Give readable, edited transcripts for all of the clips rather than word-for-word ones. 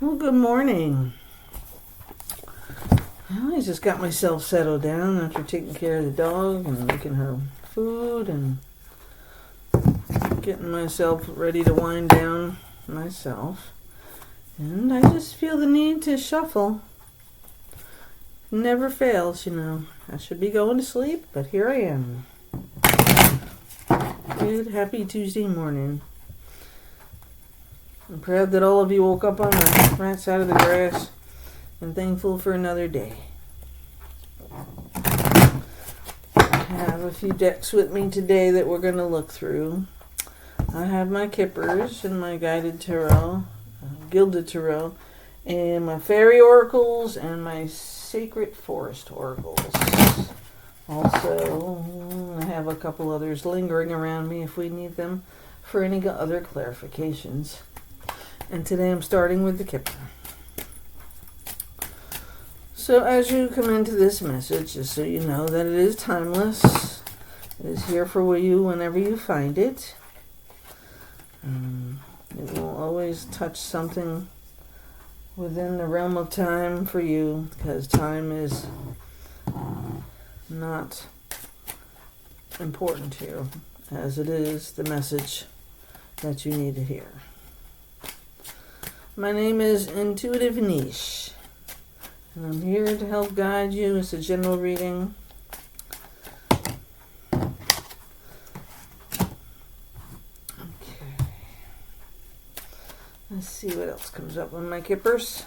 Well, good morning. Well, I just got myself settled down after taking care of the dog and making her food and getting myself ready to wind down myself. And I just feel the need to shuffle. Never fails, you know. I should be going to sleep, but here I am. Good, happy Tuesday morning. I'm proud that all of you woke up on the right side of the grass and thankful for another day. I have a few decks with me today that we're going to look through. I have my Kippers and my guided tarot, gilded tarot, and my fairy oracles and my sacred forest oracles. Also, I have a couple others lingering around me if we need them for any other clarifications. And today I'm starting with the Kipper. So as you come into this message, just so you know that it is timeless. It is here for you whenever you find it. It will always touch something within the realm of time for you, because time is not important to you, as it is the message that you need to hear. My name is Intuitive Niche, and I'm here to help guide you. It's a general reading. Okay. Let's see what else comes up with my Kippers.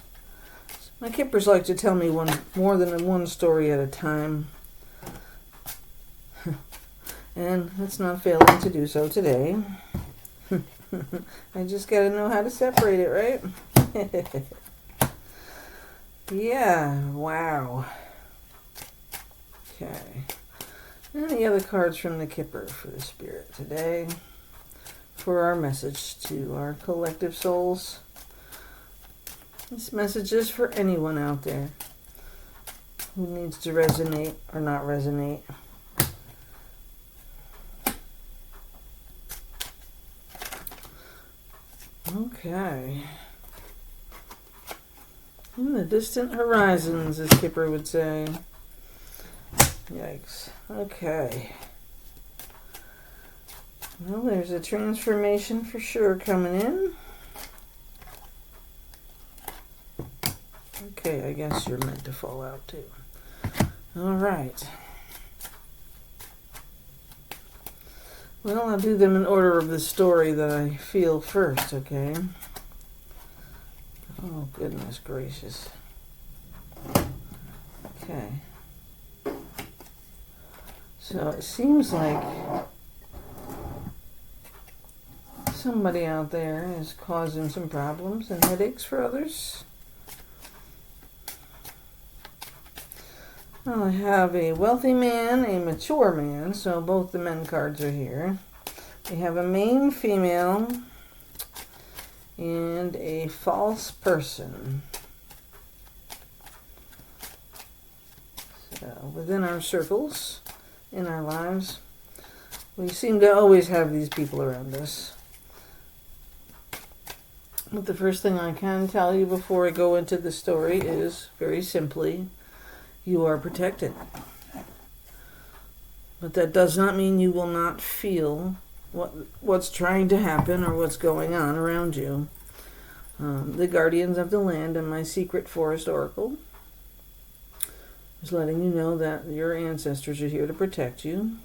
My Kippers like to tell me more than one story at a time. And it's not failing to do so today. I just gotta know how to separate it, right? Yeah, wow. Okay. Any other cards from the Kipper for the Spirit today? For our message to our collective souls. This message is for anyone out there who needs to resonate or not resonate. Okay. In the distant horizons, as Kipper would say. Yikes. Okay. Well, there's a transformation for sure coming in. Okay, I guess you're meant to fall out too. All right. Well, I'll do them in order of the story that I feel first, okay? Oh, goodness gracious. Okay. So it seems like somebody out there is causing some problems and headaches for others. Well, I have a wealthy man, a mature man, so both the men cards are here. We have a main female and a false person. So within our circles, in our lives, we seem to always have these people around us. But the first thing I can tell you before I go into the story is, very simply, you are protected. But that does not mean you will not feel what's trying to happen or what's going on around you. The guardians of the land and my secret forest oracle is letting you know that your ancestors are here to protect you.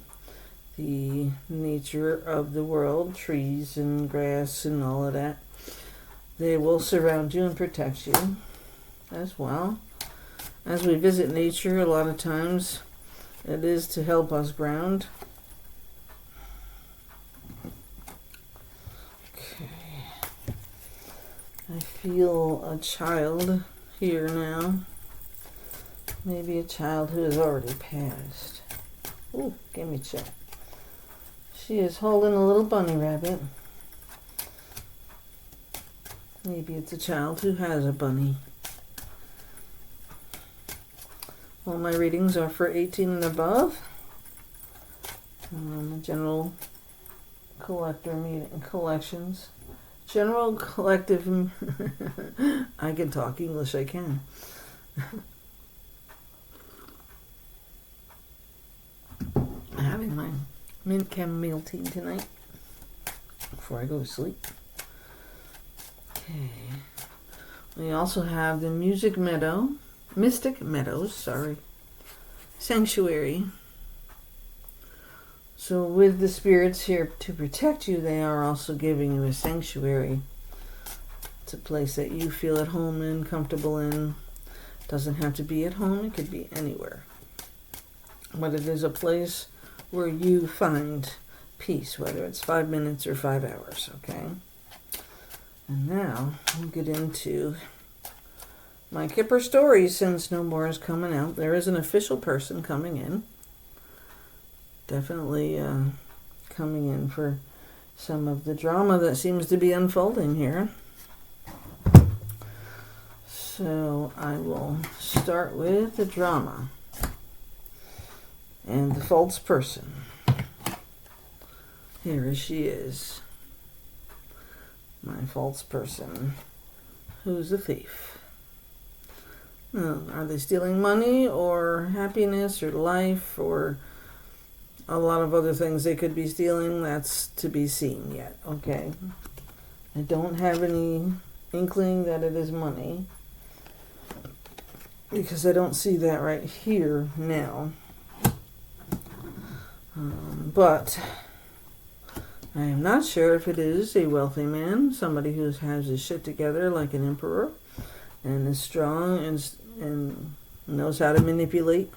The nature of the world, trees and grass and all of that, they will surround you and protect you as well. As we visit nature, a lot of times it is to help us ground. Okay. I feel a child here now. Maybe a child who has already passed. Ooh, give me a check. She is holding a little bunny rabbit. Maybe it's a child who has a bunny. All my readings are for 18 and above. A general collector meeting collections General collective. I can talk English, I can. Having my mint chamomile tea tonight before I go to sleep. Okay. We also have the Mystic Meadows, Sanctuary. So with the spirits here to protect you, they are also giving you a sanctuary. It's a place that you feel at home in, comfortable in. Doesn't have to be at home, it could be anywhere. But it is a place where you find peace, whether it's 5 minutes or 5 hours, okay? And now we'll get into my Kipper stories since no more is coming out. There is an official person coming in. Definitely coming in for some of the drama that seems to be unfolding here. So I will start with the drama and the false person. Here she is. My false person. Who's a thief? Are they stealing money or happiness or life or a lot of other things they could be stealing? That's to be seen yet, okay? I don't have any inkling that it is money because I don't see that right here now. But I am not sure if it is a wealthy man, somebody who has his shit together like an emperor and is strong and knows how to manipulate,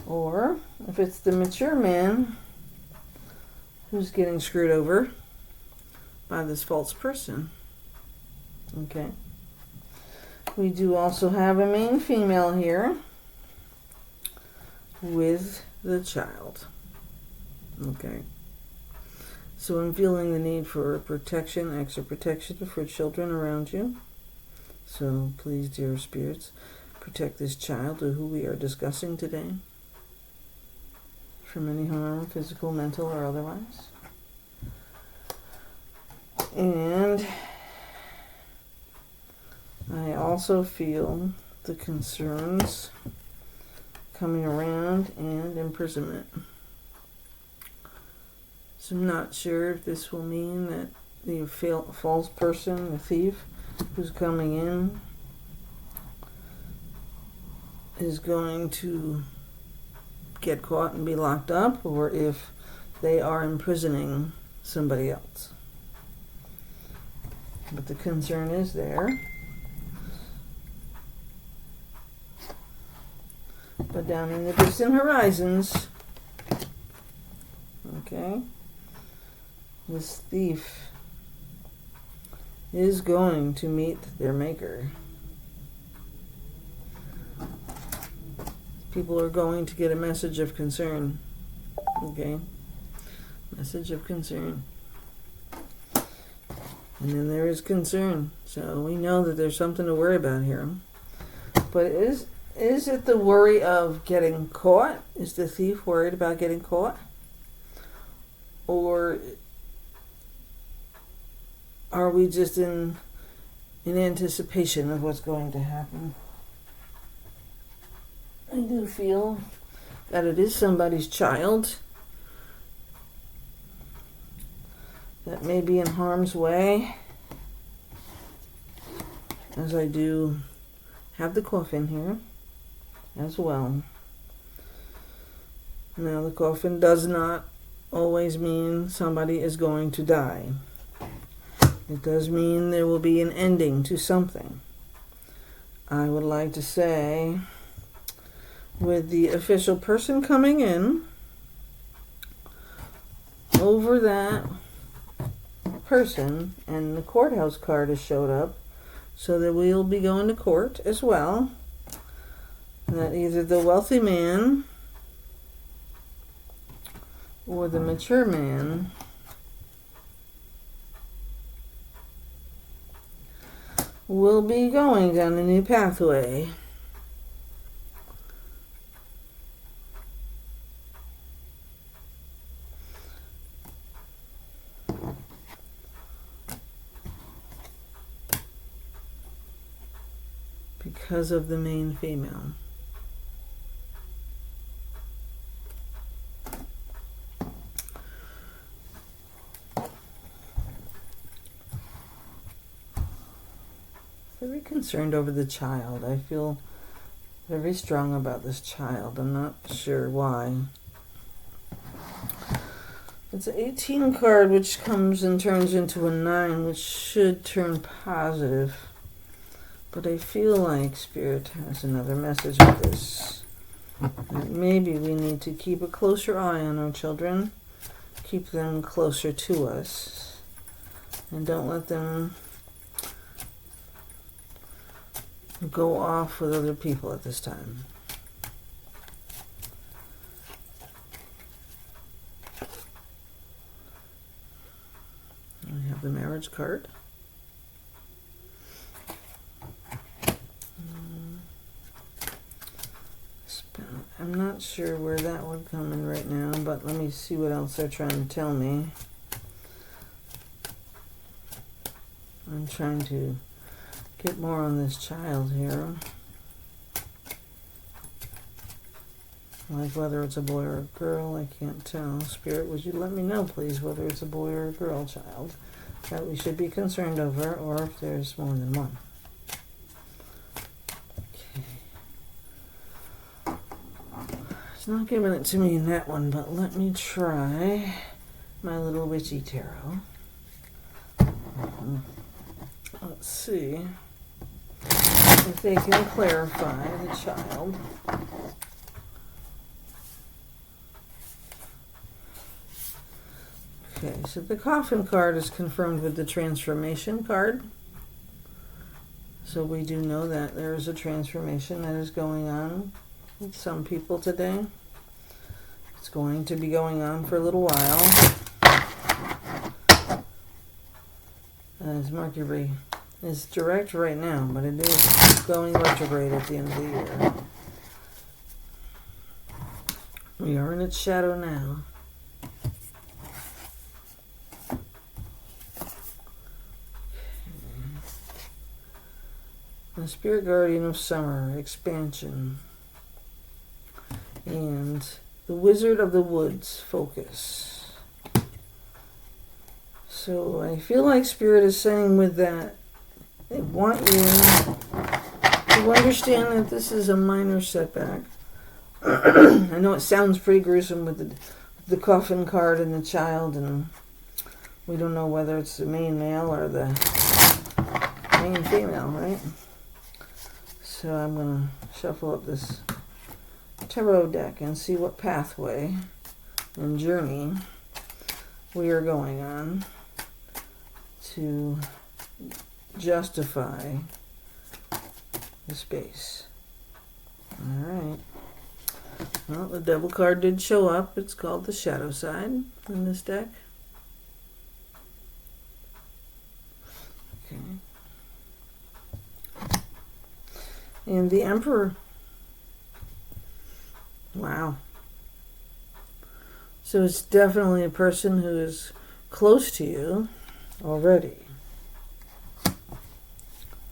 or if it's the mature man who's getting screwed over by this false person. Okay. We do also have a main female here with the child. Okay. So I'm feeling the need for protection, extra protection for children around you. So please, dear spirits, protect this child who we are discussing today from any harm, physical, mental, or otherwise. And I also feel the concerns coming around and imprisonment. So I'm not sure if this will mean that the false person, the thief, who's coming in is going to get caught and be locked up, or if they are imprisoning somebody else. But the concern is there. But down in the distant horizons, okay, this thief is going to meet their maker. People are going to get a message of concern. Okay? Message of concern. And then there is concern. So we know that there's something to worry about here. But is it the worry of getting caught? Is the thief worried about getting caught? Or are we just in anticipation of what's going to happen? I do feel that it is somebody's child that may be in harm's way, as I do have the coffin here as well. Now, the coffin does not always mean somebody is going to die. It does mean there will be an ending to something. I would like to say, with the official person coming in, over that person, and the courthouse card has showed up, so that we'll be going to court as well, that either the wealthy man or the mature man will be going down a new pathway. because of the main female. Very concerned over the child. I feel very strong about this child. I'm not sure why. It's an 18 card, which comes and turns into a 9, which should turn positive. But I feel like Spirit has another message with this. That maybe we need to keep a closer eye on our children. Keep them closer to us. And don't let them go off with other people at this time. We have the marriage card. I'm not sure where that would come in right now, but let me see what else they're trying to tell me. I'm trying to get more on this child here. Like whether it's a boy or a girl, I can't tell. Spirit, would you let me know, please, whether it's a boy or a girl child that we should be concerned over, or if there's more than one. Okay. It's not giving it to me in that one, but let me try my little witchy tarot. Let's see if they can clarify the child. Okay, so the coffin card is confirmed with the transformation card. So we do know that there is a transformation that is going on with some people today. It's going to be going on for a little while, as Mercury is direct right now, but it is going retrograde at the end of the year. We are in its shadow now. The Spirit Guardian of Summer, expansion, and the Wizard of the Woods, focus. So I feel like Spirit is saying with that, they want you to understand that this is a minor setback. I know it sounds pretty gruesome with the coffin card and the child, and we don't know whether it's the main male or the main female, right? So I'm going to shuffle up this tarot deck and see what pathway and journey we are going on to justify the space. Alright. Well, the Devil card did show up. It's called the Shadow Side in this deck. Okay. And the Emperor. Wow. So it's definitely a person who is close to you already,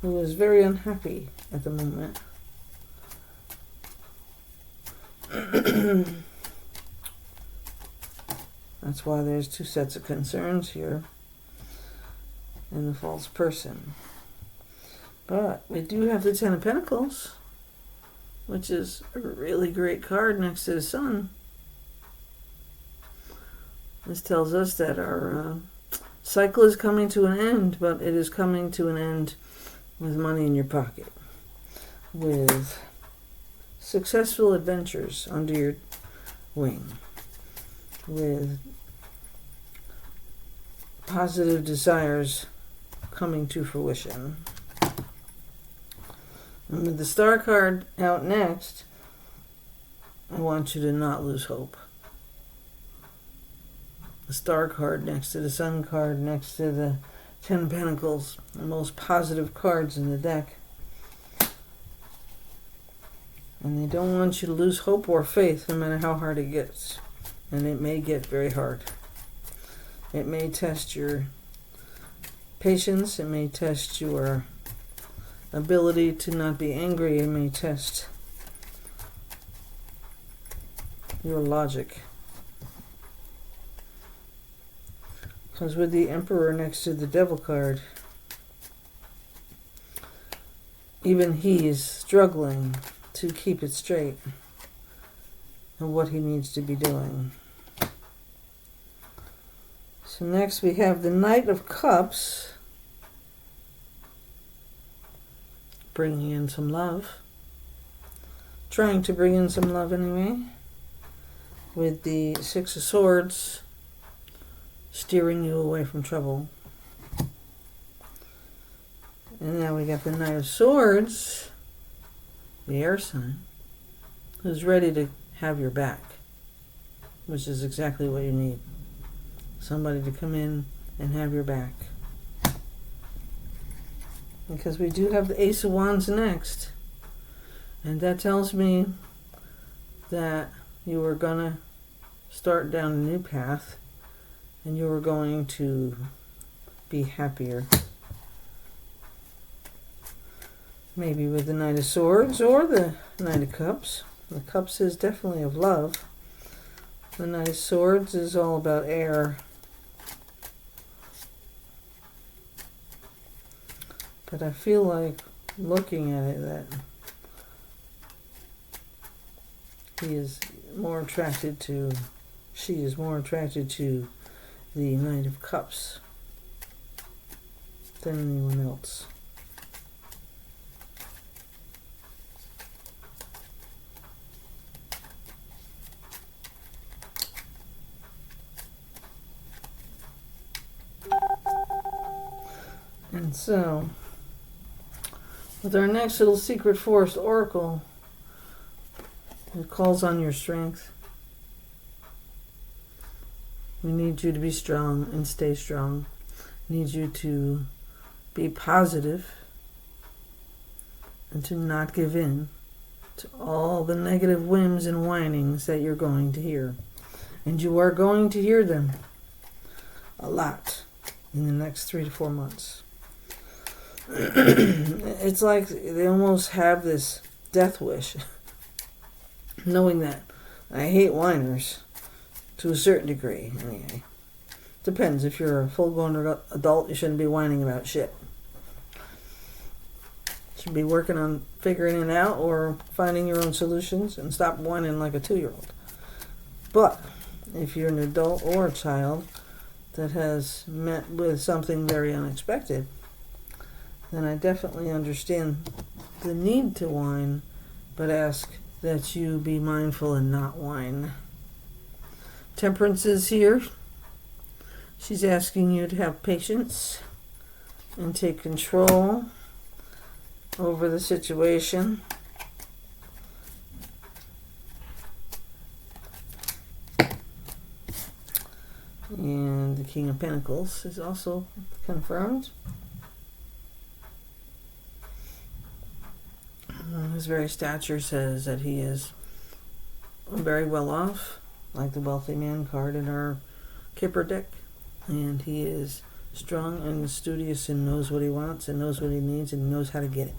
who is very unhappy at the moment. That's why there's two sets of concerns here in the false person. But we do have the Ten of Pentacles, which is a really great card next to the Sun. This tells us that our cycle is coming to an end, but it is coming to an end with money in your pocket, with successful adventures under your wing, with positive desires coming to fruition. And with the Star card out next, I want you to not lose hope. The Star card next to the Sun card, next to the Ten of Pentacles, the most positive cards in the deck. And they don't want you to lose hope or faith, no matter how hard it gets. And it may get very hard. It may test your patience. It may test your ability to not be angry and may test your logic. Because with the Emperor next to the Devil card, even he is struggling to keep it straight and what he needs to be doing. So next we have the Knight of Cups, bringing in some love. Trying to bring in some love anyway. With the Six of Swords steering you away from trouble. And now we got the Knight of Swords, the air sign, who's ready to have your back, which is exactly what you need. Somebody to come in and have your back. Because we do have the Ace of Wands next. And that tells me that you are going to start down a new path and you are going to be happier. Maybe with the Knight of Swords or the Knight of Cups. The Cups is definitely of love. The Knight of Swords is all about air. But I feel like looking at it that he is more attracted to, she is more attracted to the Knight of Cups than anyone else. And so, with our next little Secret Forest Oracle, it calls on your strength. We need you to be strong and stay strong. We need you to be positive and to not give in to all the negative whims and whinings that you're going to hear. And you are going to hear them a lot in the next 3 to 4 months. It's like they almost have this death wish, knowing that I hate whiners to a certain degree. Anyway, depends. If you're a full-grown adult, you shouldn't be whining about shit. You should be working on figuring it out or finding your own solutions and stop whining like a 2-year-old. But if you're an adult or a child that has met with something very unexpected, then I definitely understand the need to whine, but ask that you be mindful and not whine. Temperance is here. She's asking you to have patience and take control over the situation. And the King of Pentacles is also confirmed. His very stature says that he is very well off, like the wealthy man card in our Kipper deck. And he is strong and studious and knows what he wants and knows what he needs and knows how to get it.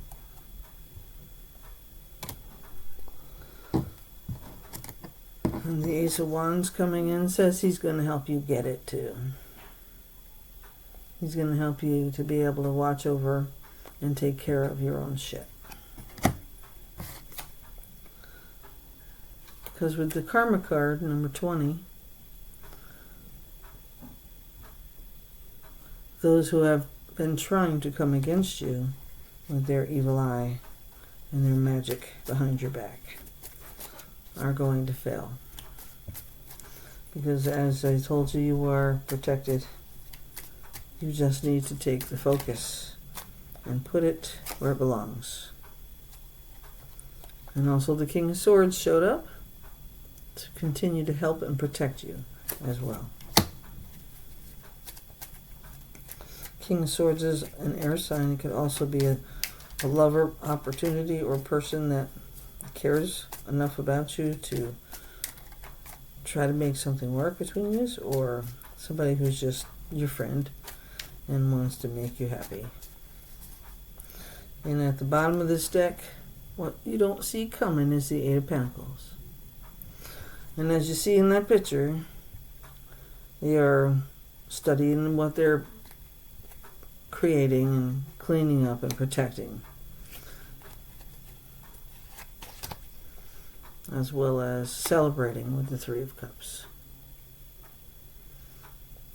And the Ace of Wands coming in says he's going to help you get it too. He's going to help you to be able to watch over and take care of your own shit. Because with the Karma card, number 20, those who have been trying to come against you with their evil eye and their magic behind your back are going to fail. Because as I told you, you are protected. You just need to take the focus and put it where it belongs. And also the King of Swords showed up to continue to help and protect you as well. King of Swords is an air sign. It could also be a lover opportunity or person that cares enough about you to try to make something work between you, or somebody who's just your friend and wants to make you happy. And at the bottom of this deck, what you don't see coming is the Eight of Pentacles. And as you see in that picture, they are studying what they're creating and cleaning up and protecting, as well as celebrating with the Three of Cups.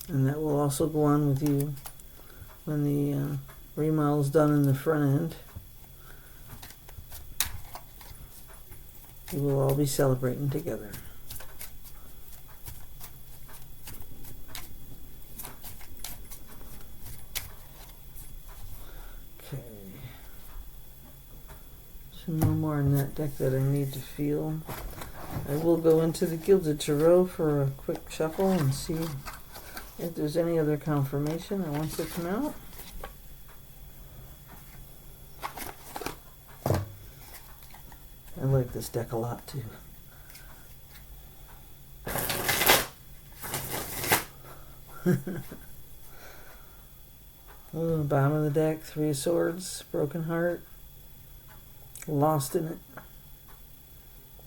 And that will also go on with you when the remodel is done in the front end. You will all be celebrating together. Okay. So no more in that deck that I need to feel. I will go into the Gilded Tarot for a quick shuffle and see if there's any other confirmation that wants to come out. I like this deck a lot too. Oh, bottom of the deck, Three of Swords, broken heart, lost in it.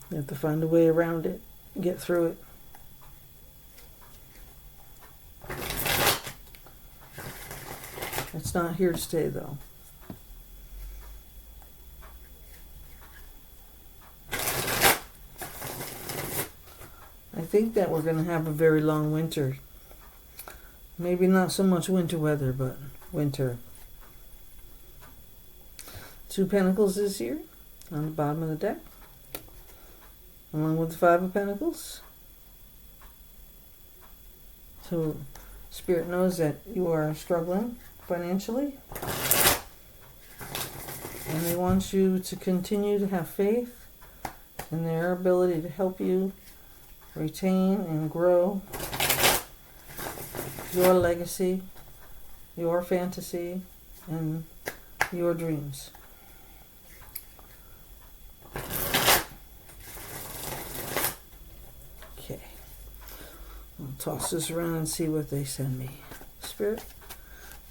You have to find a way around it, get through it. It's not here to stay though. I think that we're going to have a very long winter. Maybe not so much winter weather, but winter. Two Pentacles this year on the bottom of the deck, along with the Five of Pentacles. So Spirit knows that you are struggling financially, and they want you to continue to have faith in their ability to help you retain and grow your legacy, your fantasy, and your dreams. Okay. I'll toss this around and see what they send me. Spirit,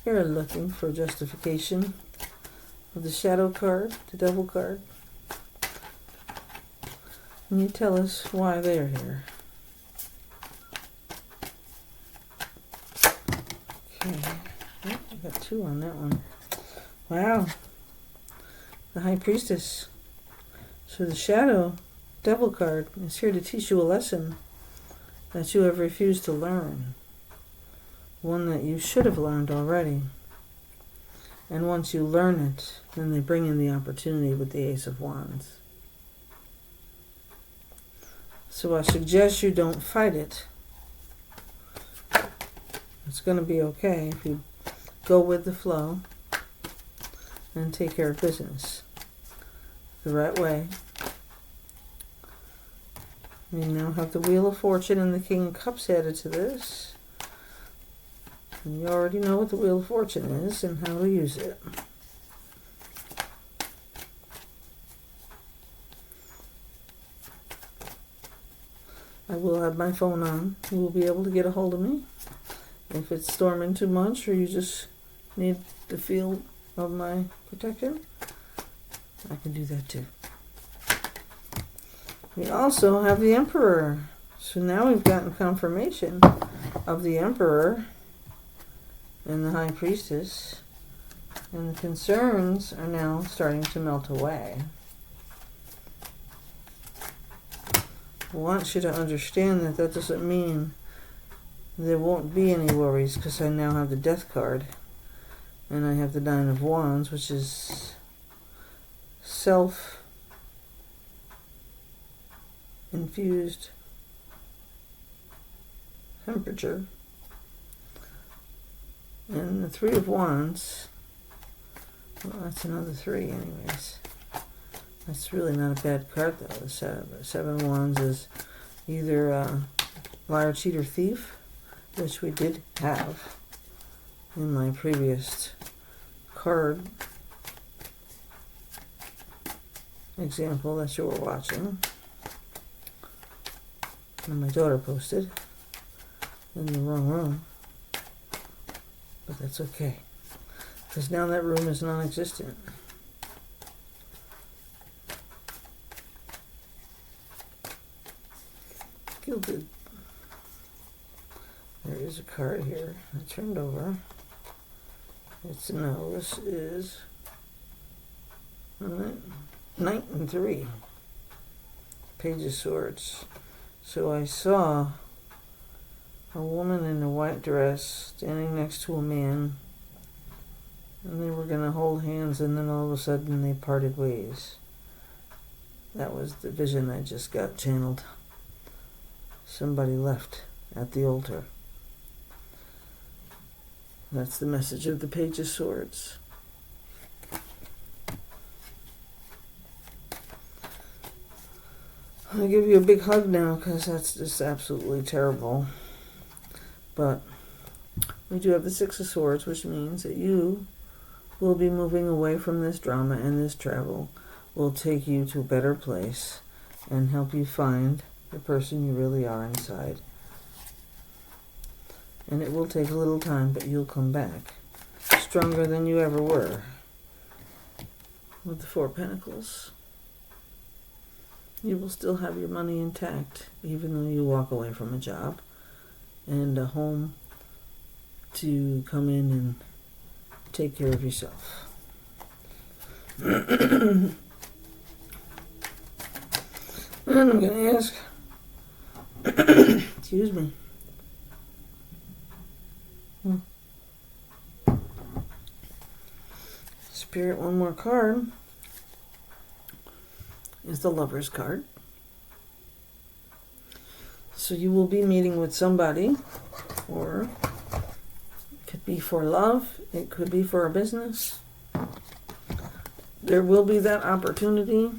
you're looking for justification of the Shadow card, the Devil card. Can you tell us why they're here? Okay. Oh, I got two on that one. Wow. The High Priestess. So the Shadow Devil card is here to teach you a lesson that you have refused to learn. One that you should have learned already. And once you learn it, then they bring in the opportunity with the Ace of Wands. So I suggest you don't fight it. It's going to be okay if you go with the flow and take care of business the right way. We now have the Wheel of Fortune and the King of Cups added to this. And you already know what the Wheel of Fortune is and how to use it. I will have my phone on. You will be able to get a hold of me. If it's storming too much or you just need the feel of my protection, I can do that too. We also have the Emperor. So now we've gotten confirmation of the Emperor and the High Priestess. And the concerns are now starting to melt away. I want you to understand that that doesn't mean there won't be any worries, because I now have the Death card and I have the Nine of Wands, which is self-infused temperature, and the Three of Wands, well, that's another three anyways. That's really not a bad card though. The Seven of Wands is either liar, cheat, or thief, which we did have in my previous card example that you were watching. And my daughter posted in the wrong room. But that's okay, because now that room is non-existent. feel good. There is a card here. I turned over. Its nose is Knight and 3. Page of Swords. So I saw a woman in a white dress standing next to a man, and they were going to hold hands, and then all of a sudden they parted ways. That was the vision I just got channeled. Somebody left at the altar. That's the message of the Page of Swords. I'll give you a big hug now because that's just absolutely terrible. But we do have the Six of Swords, which means that you will be moving away from this drama, and this travel will take you to a better place and help you find the person you really are inside. And it will take a little time, but you'll come back stronger than you ever were. With the Four of Pentacles, you will still have your money intact, even though you walk away from a job and a home to come in and take care of yourself. And I'm going to ask, excuse me, Spirit, one more card is the Lover's card. So you will be meeting with somebody, or it could be for love, it could be for a business. There will be that opportunity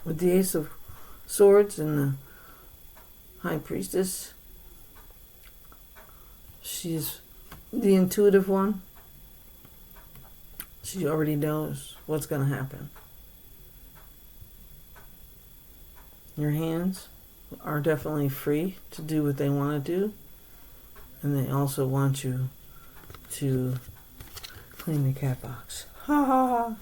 with the Ace of Swords and the High Priestess. She's the intuitive one. She already knows what's going to happen. Your hands are definitely free to do what they want to do. And they also want you to clean the cat box. Ha ha ha.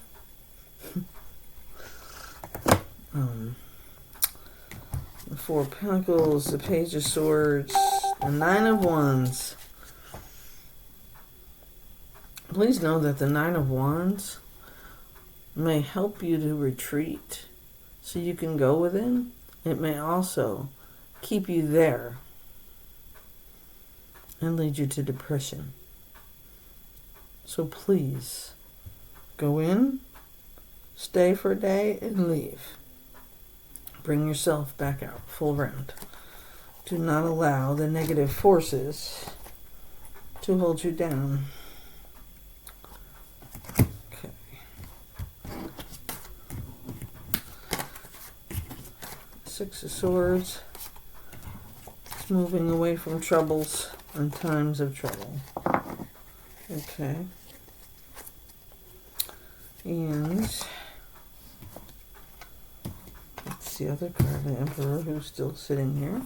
The Four of Pentacles, the Page of Swords, the Nine of Wands. Please know that the Nine of Wands may help you to retreat so you can go within. It may also keep you there and lead you to depression. So please go in, stay for a day, and leave. Bring yourself back out, full round. Do not allow the negative forces to hold you down. Okay. Six of Swords. It's moving away from troubles and times of trouble. Okay. And it's the other card, the Emperor, who's still sitting here.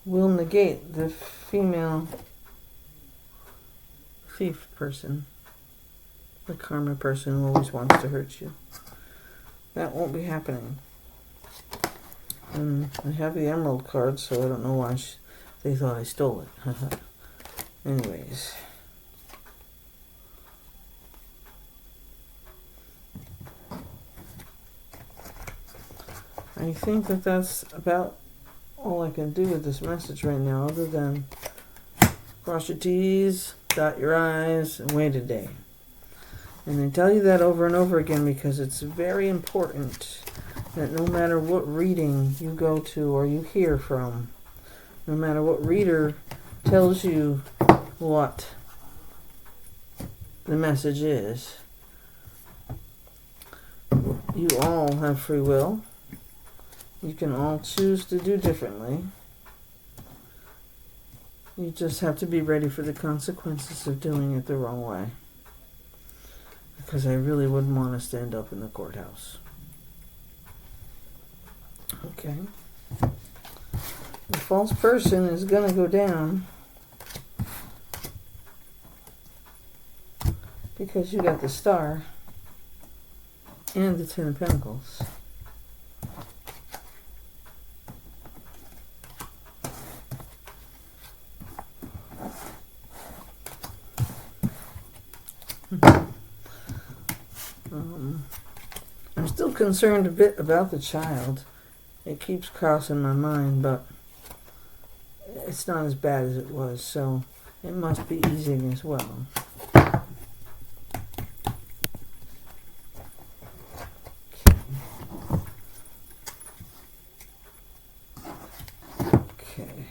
Will negate the female thief person, the karma person who always wants to hurt you. That won't be happening. And I have the Emerald card, so I don't know why they thought I stole it. Anyways. I think that that's about all I can do with this message right now, other than cross your T's, dot your I's, and wait a day. And I tell you that over and over again because it's very important that no matter what reading you go to or you hear from, no matter what reader tells you what the message is, you all have free will. You can all choose to do differently. You just have to be ready for the consequences of doing it the wrong way. Because I really wouldn't want to stand up in the courthouse. Okay. The false person is going to go down because you got the Star and the Ten of Pentacles. I'm still concerned a bit about the child. It keeps crossing my mind, but it's not as bad as it was, so it must be easing as well. Okay.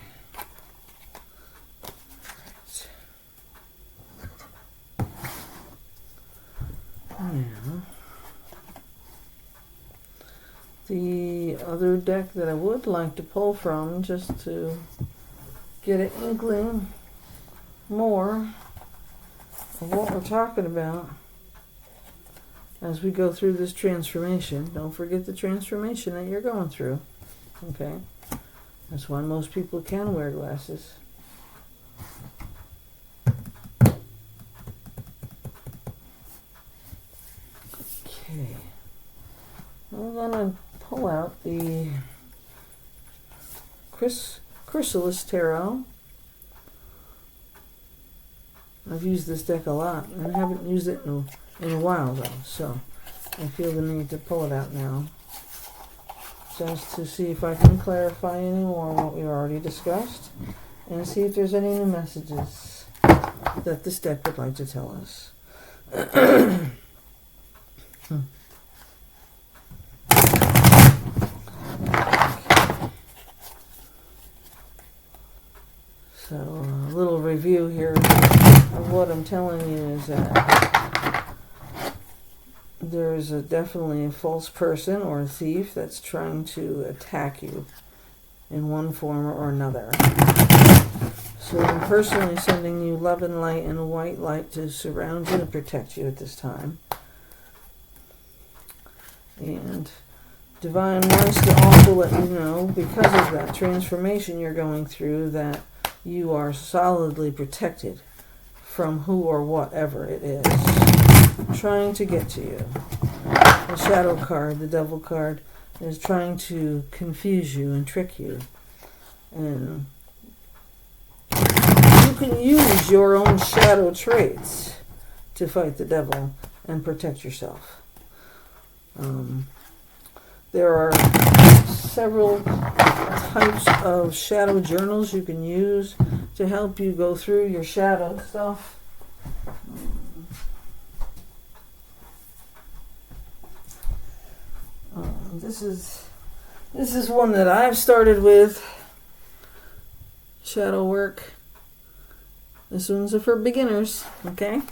Now, the other deck that I would like to pull from, just to get an inkling more of what we're talking about as we go through this transformation. Don't forget the transformation that you're going through. Okay? That's why most people can wear glasses. Okay. I'm going to pull out the Chrysalis Tarot. I've used this deck a lot, and I haven't used it in a while though, so I feel the need to pull it out now, just to see if I can clarify any more what we already discussed, and see if there's any new messages that this deck would like to tell us. So a little review here of what I'm telling you is that there's definitely a false person or a thief that's trying to attack you in one form or another. So I'm personally sending you love and light and a white light to surround you and protect you at this time. And Divine wants to also let you know, because of that transformation you're going through, that you are solidly protected from who or whatever it is trying to get to you. The shadow card, the devil card, is trying to confuse you and trick you. And you can use your own shadow traits to fight the devil and protect yourself. There are several types of shadow journals you can use to help you go through your shadow stuff. This is one that I've started with. Shadow work. This one's for beginners, okay?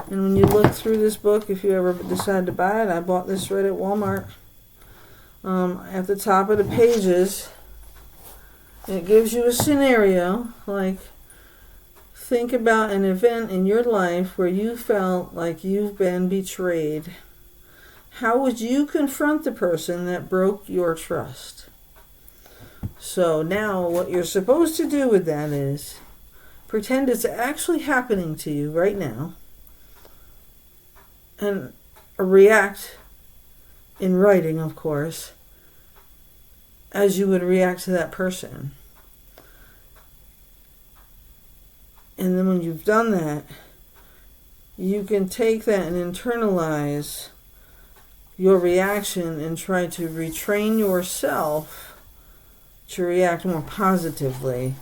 And when you look through this book, if you ever decide to buy it, I bought this right at Walmart. At the top of the pages, it gives you a scenario, like think about an event in your life where you felt like you've been betrayed. How would you confront the person that broke your trust? So now what you're supposed to do with that is pretend it's actually happening to you right now and react in writing, of course, as you would react to that person. And then when you've done that, you can take that and internalize your reaction and try to retrain yourself to react more positively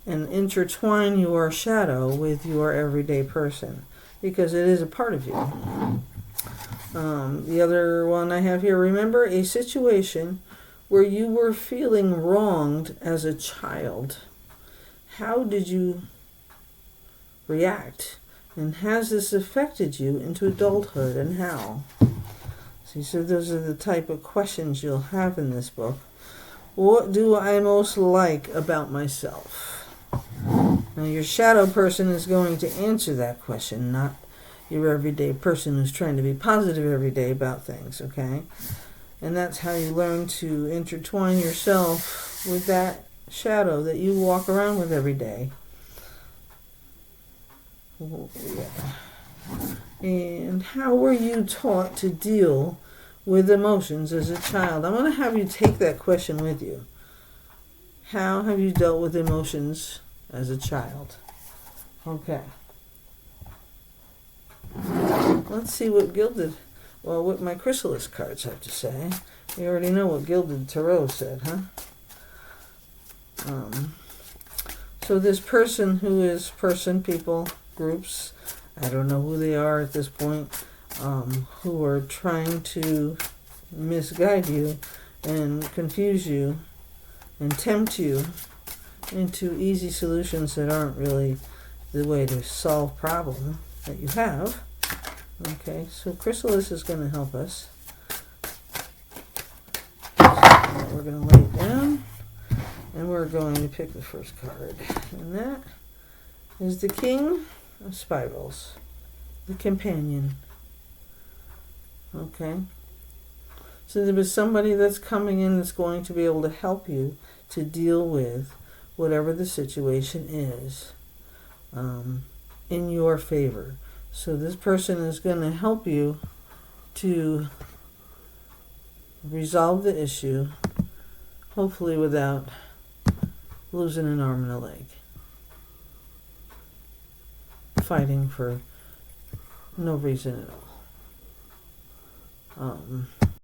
and intertwine your shadow with your everyday person, because it is a part of you. The other one I have here, remember a situation where you were feeling wronged as a child. How did you react? And has this affected you into adulthood, and how? See, so those are the type of questions you'll have in this book. What do I most like about myself? Now, your shadow person is going to answer that question, not your everyday person who's trying to be positive every day about things, okay? And that's how you learn to intertwine yourself with that shadow that you walk around with every day. Yeah. And how were you taught to deal with emotions as a child? I'm going to have you take that question with you. How have you dealt with emotions as a child? Okay. let's see what Gilded, well, what my Chrysalis cards have to say. You already know what Gilded Tarot said, huh? So this person who is people, groups, I don't know who they are at this point, who are trying to misguide you and confuse you and tempt you into easy solutions that aren't really the way to solve problem that you have. Okay, so Chrysalis is going to help us. We're going to lay it down, and we're going to pick the first card. And that is the King of Spirals, the Companion. Okay. So there was somebody that's coming in that's going to be able to help you to deal with whatever the situation is in your favor. So this person is going to help you to resolve the issue, hopefully without losing an arm and a leg. Fighting for no reason at all.